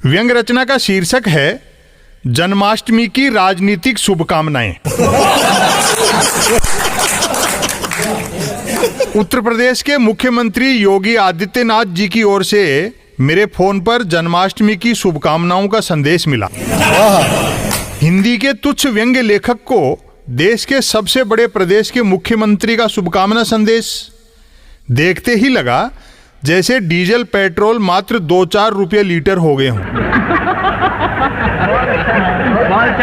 व्यंग रचना का शीर्षक है जन्माष्टमी की राजनीतिक शुभकामनाएं। उत्तर प्रदेश के मुख्यमंत्री योगी आदित्यनाथ जी की ओर से मेरे फोन पर जन्माष्टमी की शुभकामनाओं का संदेश मिला। हिंदी के तुच्छ व्यंग्य लेखक को देश के सबसे बड़े प्रदेश के मुख्यमंत्री का शुभकामना संदेश देखते ही लगा जैसे डीजल पेट्रोल मात्र 2-4 रुपये लीटर हो गए हों।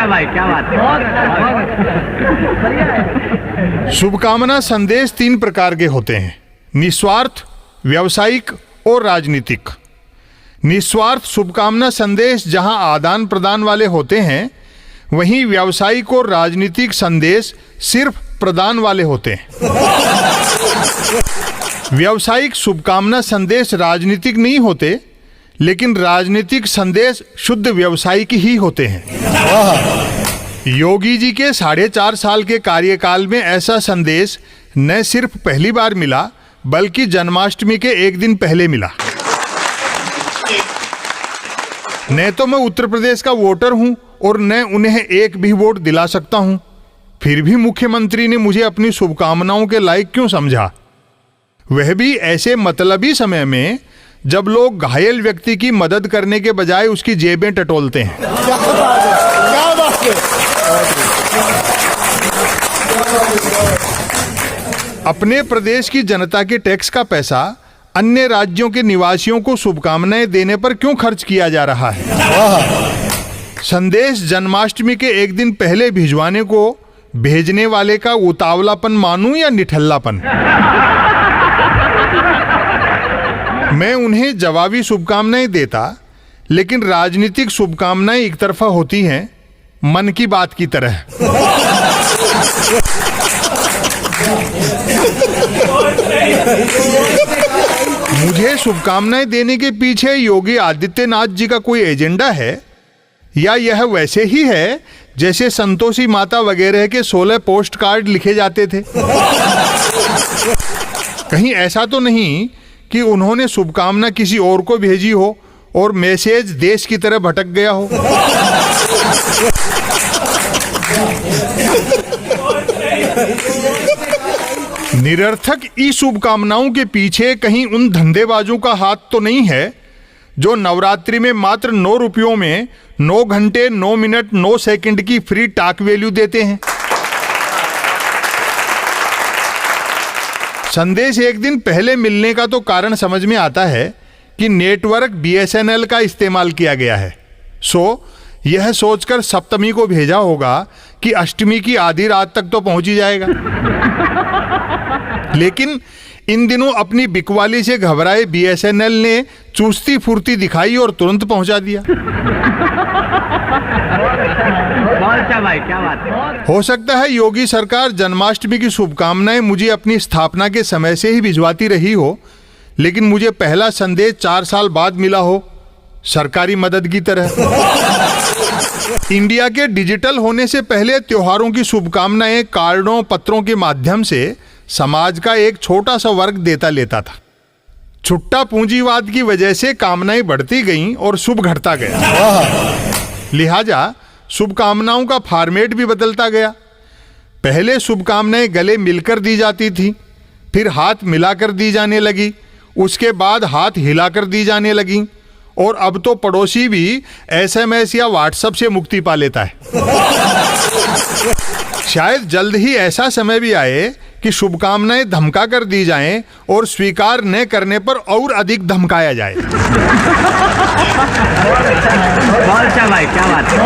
भाई क्या बात है। शुभकामना संदेश 3 प्रकार के होते हैं: निस्वार्थ, व्यावसायिक और राजनीतिक। निस्वार्थ शुभकामना संदेश जहां आदान प्रदान वाले होते हैं, वहीं व्यावसायिक और राजनीतिक संदेश सिर्फ प्रदान वाले होते हैं। व्यावसायिक शुभकामना संदेश राजनीतिक नहीं होते, लेकिन राजनीतिक संदेश शुद्ध व्यावसायिक ही होते हैं। योगी जी के 4.5 साल के कार्यकाल में ऐसा संदेश न सिर्फ पहली बार मिला, बल्कि जन्माष्टमी के एक दिन पहले मिला। न तो मैं उत्तर प्रदेश का वोटर हूं और न उन्हें एक भी वोट दिला सकता हूं, फिर भी मुख्यमंत्री ने मुझे अपनी शुभकामनाओं के लायक क्यों समझा, वह भी ऐसे मतलबी समय में जब लोग घायल व्यक्ति की मदद करने के बजाय उसकी जेबें टटोलते हैं। अपने प्रदेश की जनता के टैक्स का पैसा अन्य राज्यों के निवासियों को शुभकामनाएं देने पर क्यों खर्च किया जा रहा है? संदेश जन्माष्टमी के एक दिन पहले भिजवाने को भेजने वाले का उतावलापन मानूं या निठल्लापन? मैं उन्हें जवाबी शुभकामनाएं देता, लेकिन राजनीतिक शुभकामनाएं एक तरफा होती हैं, मन की बात की तरह। मुझे शुभकामनाएं देने के पीछे योगी आदित्यनाथ जी का कोई एजेंडा है, या यह वैसे ही है जैसे संतोषी माता वगैरह के 16 पोस्ट कार्ड लिखे जाते थे? कहीं ऐसा तो नहीं कि उन्होंने शुभकामना किसी और को भेजी हो और मैसेज देश की तरह भटक गया हो? निरर्थक ई शुभकामनाओं के पीछे कहीं उन धंधेबाजों का हाथ तो नहीं है जो नवरात्रि में मात्र 9 रुपयों में 9 घंटे 9 मिनट 9 सेकंड की फ्री टॉक वैल्यू देते हैं? संदेश एक दिन पहले मिलने का तो कारण समझ में आता है कि नेटवर्क BSNL का इस्तेमाल किया गया है, सो यह सोचकर सप्तमी को भेजा होगा कि अष्टमी की आधी रात तक तो पहुंच ही जाएगा। लेकिन इन दिनों अपनी बिकवाली से घबराए BSNL ने चुस्ती फुर्ती दिखाई और तुरंत पहुंचा दिया। भाई क्या बात है। हो सकता है योगी सरकार जन्माष्टमी की शुभकामनाएं मुझे अपनी स्थापना के समय से ही भिजवाती रही हो, लेकिन मुझे पहला संदेश 4 साल बाद मिला हो, सरकारी मदद की तरह। इंडिया के डिजिटल होने से पहले त्योहारों की शुभकामनाएं कार्डों पत्रों के माध्यम से समाज का एक छोटा सा वर्ग देता लेता था। छुट्टा पूंजीवाद की वजह से कामनाएं बढ़ती गईं और शुभ घटता गया। लिहाजा शुभकामनाओं का फॉर्मेट भी बदलता गया। पहले शुभकामनाएं गले मिलकर दी जाती थी, फिर हाथ मिलाकर दी जाने लगी, उसके बाद हाथ हिलाकर दी जाने लगी, और अब तो पड़ोसी भी SMS या WhatsApp से मुक्ति पा लेता है। शायद जल्द ही ऐसा समय भी आए कि शुभकामनाएं धमका कर दी जाएं और स्वीकार न करने पर और अधिक धमकाया जाए। भाई क्या बात है।